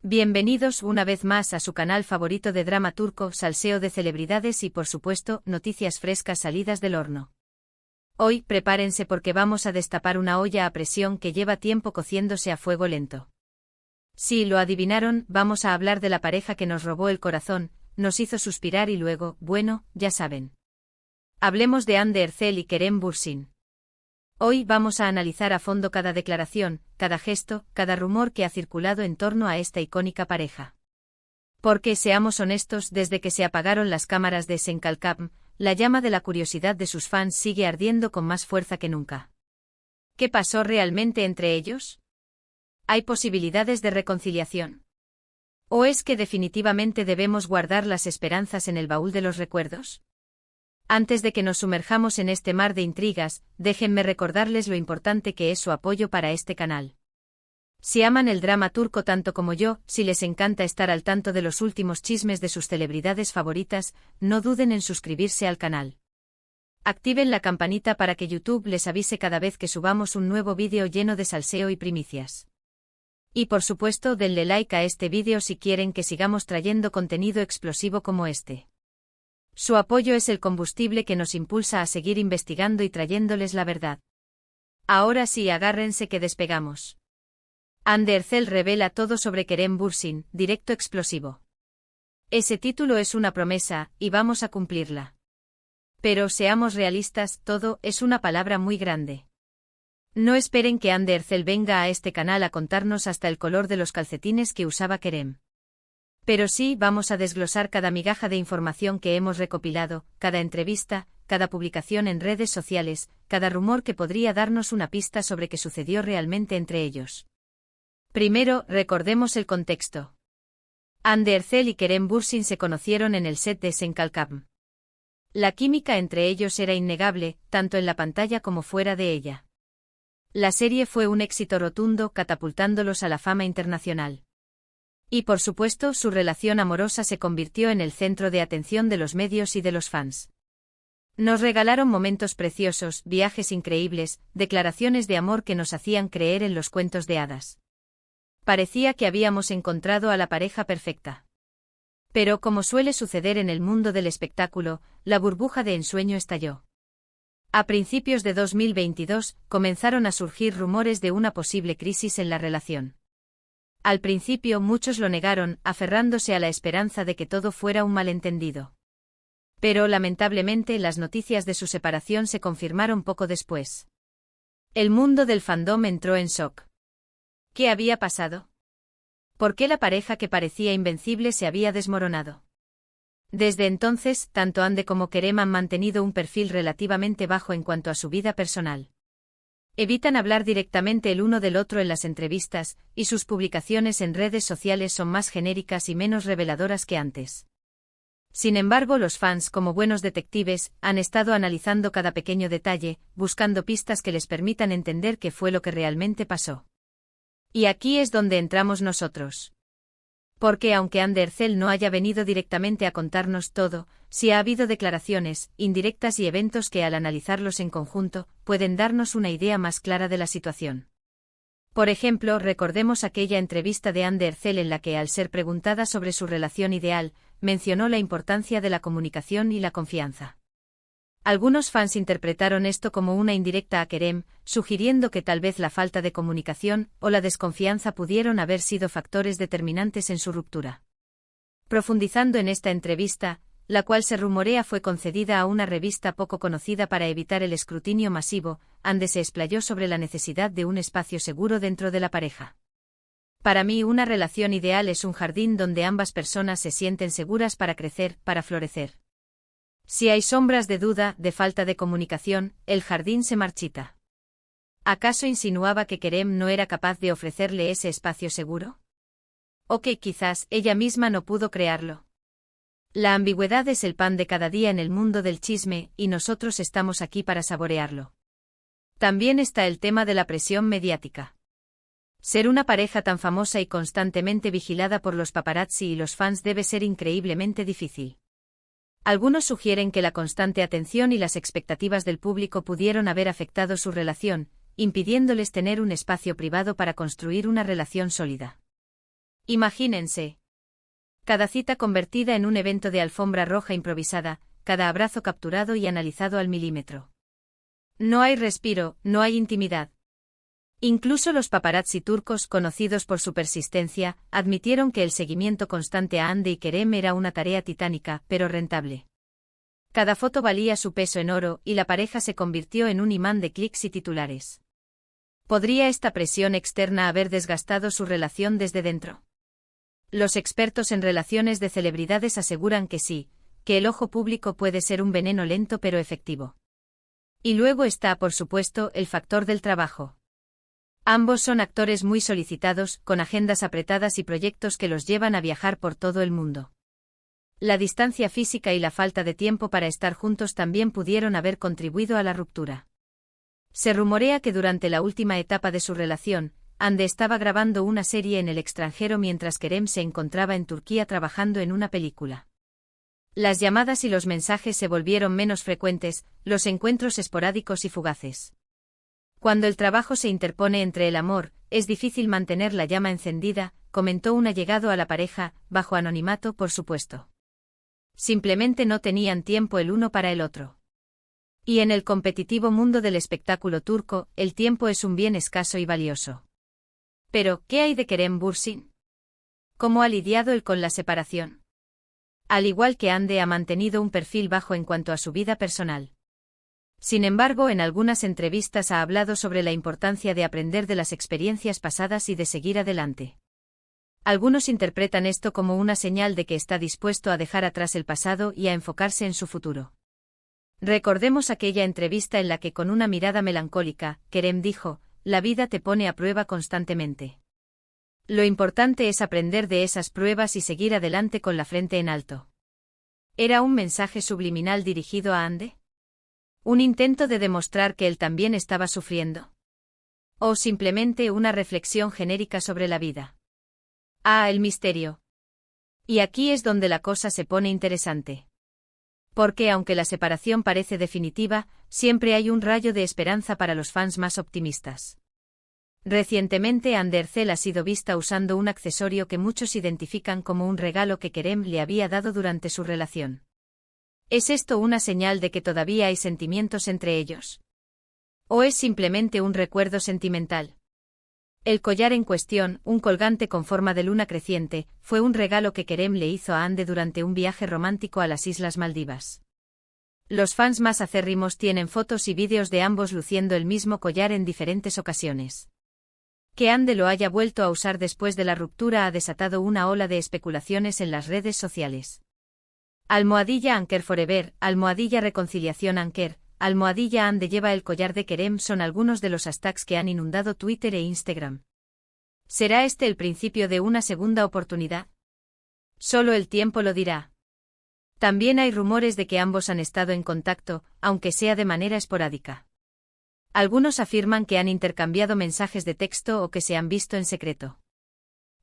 Bienvenidos una vez más a su canal favorito de drama turco, salseo de celebridades y por supuesto, noticias frescas salidas del horno. Hoy, prepárense porque vamos a destapar una olla a presión que lleva tiempo cociéndose a fuego lento. Si lo adivinaron, vamos a hablar de la pareja que nos robó el corazón, nos hizo suspirar y luego, bueno, ya saben. Hablemos de Hande Erçel y Kerem Bürsin. Hoy vamos a analizar a fondo cada declaración, cada gesto, cada rumor que ha circulado en torno a esta icónica pareja. Porque, seamos honestos, desde que se apagaron las cámaras de Senkalkam, la llama de la curiosidad de sus fans sigue ardiendo con más fuerza que nunca. ¿Qué pasó realmente entre ellos? ¿Hay posibilidades de reconciliación? ¿O es que definitivamente debemos guardar las esperanzas en el baúl de los recuerdos? Antes de que nos sumerjamos en este mar de intrigas, déjenme recordarles lo importante que es su apoyo para este canal. Si aman el drama turco tanto como yo, si les encanta estar al tanto de los últimos chismes de sus celebridades favoritas, no duden en suscribirse al canal. Activen la campanita para que YouTube les avise cada vez que subamos un nuevo vídeo lleno de salseo y primicias. Y por supuesto, denle like a este vídeo si quieren que sigamos trayendo contenido explosivo como este. Su apoyo es el combustible que nos impulsa a seguir investigando y trayéndoles la verdad. Ahora sí, agárrense que despegamos. Hande Erçel revela todo sobre Kerem Bürsin, directo explosivo. Ese título es una promesa, y vamos a cumplirla. Pero seamos realistas, todo es una palabra muy grande. No esperen que Hande Erçel venga a este canal a contarnos hasta el color de los calcetines que usaba Kerem. Pero sí vamos a desglosar cada migaja de información que hemos recopilado, cada entrevista, cada publicación en redes sociales, cada rumor que podría darnos una pista sobre qué sucedió realmente entre ellos. Primero, recordemos el contexto. Hande Erçel y Kerem Bürsin se conocieron en el set de Senkalkam. La química entre ellos era innegable, tanto en la pantalla como fuera de ella. La serie fue un éxito rotundo, catapultándolos a la fama internacional. Y por supuesto, su relación amorosa se convirtió en el centro de atención de los medios y de los fans. Nos regalaron momentos preciosos, viajes increíbles, declaraciones de amor que nos hacían creer en los cuentos de hadas. Parecía que habíamos encontrado a la pareja perfecta. Pero como suele suceder en el mundo del espectáculo, la burbuja de ensueño estalló. A principios de 2022, comenzaron a surgir rumores de una posible crisis en la relación. Al principio muchos lo negaron, aferrándose a la esperanza de que todo fuera un malentendido. Pero lamentablemente las noticias de su separación se confirmaron poco después. El mundo del fandom entró en shock. ¿Qué había pasado? ¿Por qué la pareja que parecía invencible se había desmoronado? Desde entonces, tanto Hande como Kerem han mantenido un perfil relativamente bajo en cuanto a su vida personal. Evitan hablar directamente el uno del otro en las entrevistas, y sus publicaciones en redes sociales son más genéricas y menos reveladoras que antes. Sin embargo, los fans, como buenos detectives, han estado analizando cada pequeño detalle, buscando pistas que les permitan entender qué fue lo que realmente pasó. Y aquí es donde entramos nosotros. Porque aunque Hande Erçel no haya venido directamente a contarnos todo, sí ha habido declaraciones, indirectas y eventos que al analizarlos en conjunto, pueden darnos una idea más clara de la situación. Por ejemplo, recordemos aquella entrevista de Hande Erçel en la que, al ser preguntada sobre su relación ideal, mencionó la importancia de la comunicación y la confianza. Algunos fans interpretaron esto como una indirecta a Kerem, sugiriendo que tal vez la falta de comunicación o la desconfianza pudieron haber sido factores determinantes en su ruptura. Profundizando en esta entrevista, la cual se rumorea fue concedida a una revista poco conocida para evitar el escrutinio masivo, Hande se explayó sobre la necesidad de un espacio seguro dentro de la pareja. Para mí, una relación ideal es un jardín donde ambas personas se sienten seguras para crecer, para florecer. Si hay sombras de duda, de falta de comunicación, el jardín se marchita. ¿Acaso insinuaba que Kerem no era capaz de ofrecerle ese espacio seguro? ¿O que quizás ella misma no pudo crearlo? La ambigüedad es el pan de cada día en el mundo del chisme, y nosotros estamos aquí para saborearlo. También está el tema de la presión mediática. Ser una pareja tan famosa y constantemente vigilada por los paparazzi y los fans debe ser increíblemente difícil. Algunos sugieren que la constante atención y las expectativas del público pudieron haber afectado su relación, impidiéndoles tener un espacio privado para construir una relación sólida. Imagínense. Cada cita convertida en un evento de alfombra roja improvisada, cada abrazo capturado y analizado al milímetro. No hay respiro, no hay intimidad. Incluso los paparazzi turcos, conocidos por su persistencia, admitieron que el seguimiento constante a Hande y Kerem era una tarea titánica, pero rentable. Cada foto valía su peso en oro, y la pareja se convirtió en un imán de clics y titulares. ¿Podría esta presión externa haber desgastado su relación desde dentro? Los expertos en relaciones de celebridades aseguran que sí, que el ojo público puede ser un veneno lento pero efectivo. Y luego está, por supuesto, el factor del trabajo. Ambos son actores muy solicitados, con agendas apretadas y proyectos que los llevan a viajar por todo el mundo. La distancia física y la falta de tiempo para estar juntos también pudieron haber contribuido a la ruptura. Se rumorea que durante la última etapa de su relación, Hande estaba grabando una serie en el extranjero mientras Kerem se encontraba en Turquía trabajando en una película. Las llamadas y los mensajes se volvieron menos frecuentes, los encuentros esporádicos y fugaces. Cuando el trabajo se interpone entre el amor, es difícil mantener la llama encendida, comentó un allegado a la pareja, bajo anonimato por supuesto. Simplemente no tenían tiempo el uno para el otro. Y en el competitivo mundo del espectáculo turco, el tiempo es un bien escaso y valioso. Pero, ¿qué hay de Kerem Bürsin? ¿Cómo ha lidiado él con la separación? Al igual que Hande ha mantenido un perfil bajo en cuanto a su vida personal. Sin embargo, en algunas entrevistas ha hablado sobre la importancia de aprender de las experiencias pasadas y de seguir adelante. Algunos interpretan esto como una señal de que está dispuesto a dejar atrás el pasado y a enfocarse en su futuro. Recordemos aquella entrevista en la que con una mirada melancólica, Kerem dijo, «La vida te pone a prueba constantemente. Lo importante es aprender de esas pruebas y seguir adelante con la frente en alto». ¿Era un mensaje subliminal dirigido a Hande? ¿Un intento de demostrar que él también estaba sufriendo? ¿O simplemente una reflexión genérica sobre la vida? Ah, el misterio. Y aquí es donde la cosa se pone interesante. Porque aunque la separación parece definitiva, siempre hay un rayo de esperanza para los fans más optimistas. Recientemente Hande Erçel ha sido vista usando un accesorio que muchos identifican como un regalo que Kerem le había dado durante su relación. ¿Es esto una señal de que todavía hay sentimientos entre ellos? ¿O es simplemente un recuerdo sentimental? El collar en cuestión, un colgante con forma de luna creciente, fue un regalo que Kerem le hizo a Hande durante un viaje romántico a las Islas Maldivas. Los fans más acérrimos tienen fotos y vídeos de ambos luciendo el mismo collar en diferentes ocasiones. Que Hande lo haya vuelto a usar después de la ruptura ha desatado una ola de especulaciones en las redes sociales. @Anker Forever, @reconciliación Anker, @Hande lleva el collar de Kerem son algunos de los hashtags que han inundado Twitter e Instagram. ¿Será este el principio de una segunda oportunidad? Solo el tiempo lo dirá. También hay rumores de que ambos han estado en contacto, aunque sea de manera esporádica. Algunos afirman que han intercambiado mensajes de texto o que se han visto en secreto.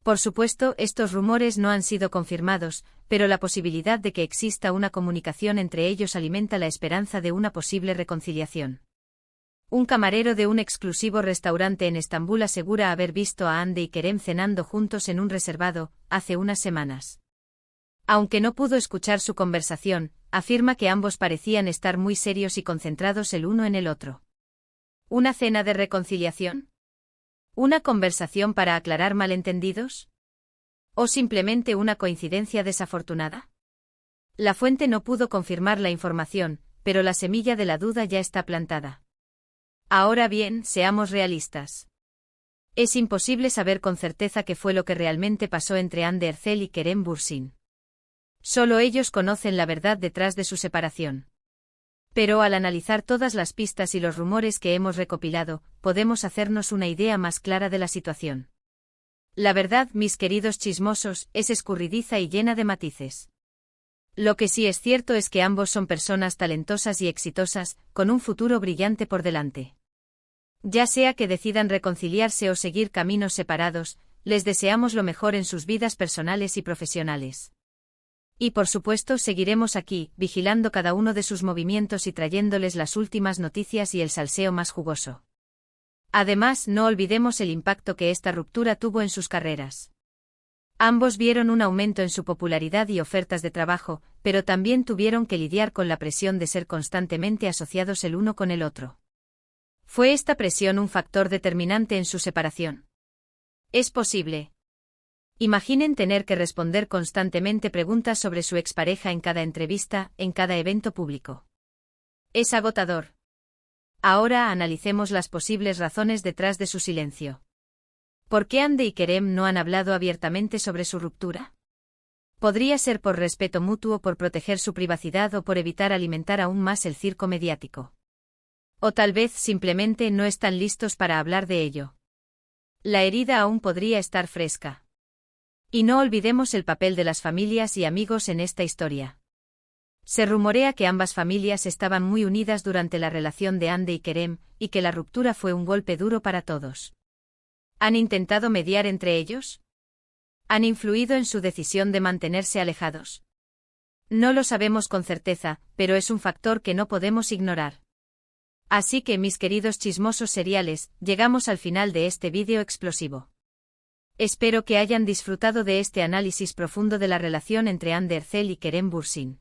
Por supuesto, estos rumores no han sido confirmados, pero la posibilidad de que exista una comunicación entre ellos alimenta la esperanza de una posible reconciliación. Un camarero de un exclusivo restaurante en Estambul asegura haber visto a Hande y Kerem cenando juntos en un reservado, hace unas semanas. Aunque no pudo escuchar su conversación, afirma que ambos parecían estar muy serios y concentrados el uno en el otro. ¿Una cena de reconciliación? ¿Una conversación para aclarar malentendidos? ¿O simplemente una coincidencia desafortunada? La fuente no pudo confirmar la información, pero la semilla de la duda ya está plantada. Ahora bien, seamos realistas. Es imposible saber con certeza qué fue lo que realmente pasó entre Hande Erçel y Kerem Bürsin. Solo ellos conocen la verdad detrás de su separación. Pero al analizar todas las pistas y los rumores que hemos recopilado, podemos hacernos una idea más clara de la situación. La verdad, mis queridos chismosos, es escurridiza y llena de matices. Lo que sí es cierto es que ambos son personas talentosas y exitosas, con un futuro brillante por delante. Ya sea que decidan reconciliarse o seguir caminos separados, les deseamos lo mejor en sus vidas personales y profesionales. Y por supuesto seguiremos aquí, vigilando cada uno de sus movimientos y trayéndoles las últimas noticias y el salseo más jugoso. Además, no olvidemos el impacto que esta ruptura tuvo en sus carreras. Ambos vieron un aumento en su popularidad y ofertas de trabajo, pero también tuvieron que lidiar con la presión de ser constantemente asociados el uno con el otro. ¿Fue esta presión un factor determinante en su separación? Es posible. Imaginen tener que responder constantemente preguntas sobre su expareja en cada entrevista, en cada evento público. Es agotador. Ahora analicemos las posibles razones detrás de su silencio. ¿Por qué Andy y Kerem no han hablado abiertamente sobre su ruptura? Podría ser por respeto mutuo, por proteger su privacidad o por evitar alimentar aún más el circo mediático. O tal vez simplemente no están listos para hablar de ello. La herida aún podría estar fresca. Y no olvidemos el papel de las familias y amigos en esta historia. Se rumorea que ambas familias estaban muy unidas durante la relación de Andy y Kerem, y que la ruptura fue un golpe duro para todos. ¿Han intentado mediar entre ellos? ¿Han influido en su decisión de mantenerse alejados? No lo sabemos con certeza, pero es un factor que no podemos ignorar. Así que, mis queridos chismosos seriales, llegamos al final de este vídeo explosivo. Espero que hayan disfrutado de este análisis profundo de la relación entre Andy Ercel y Kerem Bürsin.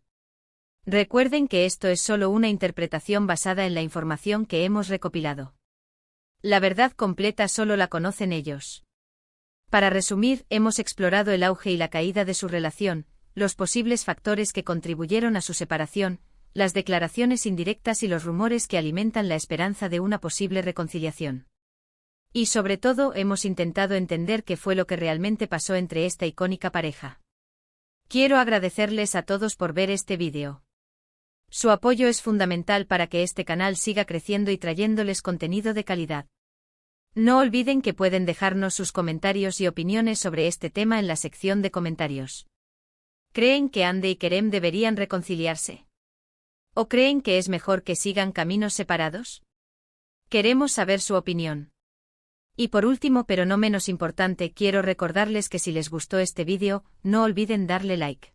Recuerden que esto es solo una interpretación basada en la información que hemos recopilado. La verdad completa solo la conocen ellos. Para resumir, hemos explorado el auge y la caída de su relación, los posibles factores que contribuyeron a su separación, las declaraciones indirectas y los rumores que alimentan la esperanza de una posible reconciliación. Y sobre todo, hemos intentado entender qué fue lo que realmente pasó entre esta icónica pareja. Quiero agradecerles a todos por ver este vídeo. Su apoyo es fundamental para que este canal siga creciendo y trayéndoles contenido de calidad. No olviden que pueden dejarnos sus comentarios y opiniones sobre este tema en la sección de comentarios. ¿Creen que Andy y Kerem deberían reconciliarse? ¿O creen que es mejor que sigan caminos separados? Queremos saber su opinión. Y por último, pero no menos importante, quiero recordarles que si les gustó este vídeo, no olviden darle like.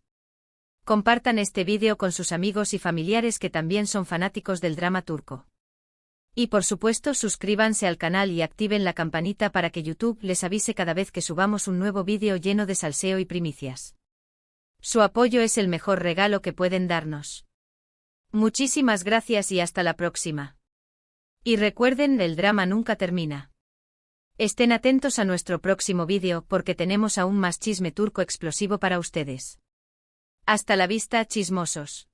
Compartan este vídeo con sus amigos y familiares que también son fanáticos del drama turco. Y por supuesto, suscríbanse al canal y activen la campanita para que YouTube les avise cada vez que subamos un nuevo vídeo lleno de salseo y primicias. Su apoyo es el mejor regalo que pueden darnos. Muchísimas gracias y hasta la próxima. Y recuerden, el drama nunca termina. Estén atentos a nuestro próximo vídeo porque tenemos aún más chisme turco explosivo para ustedes. Hasta la vista, chismosos.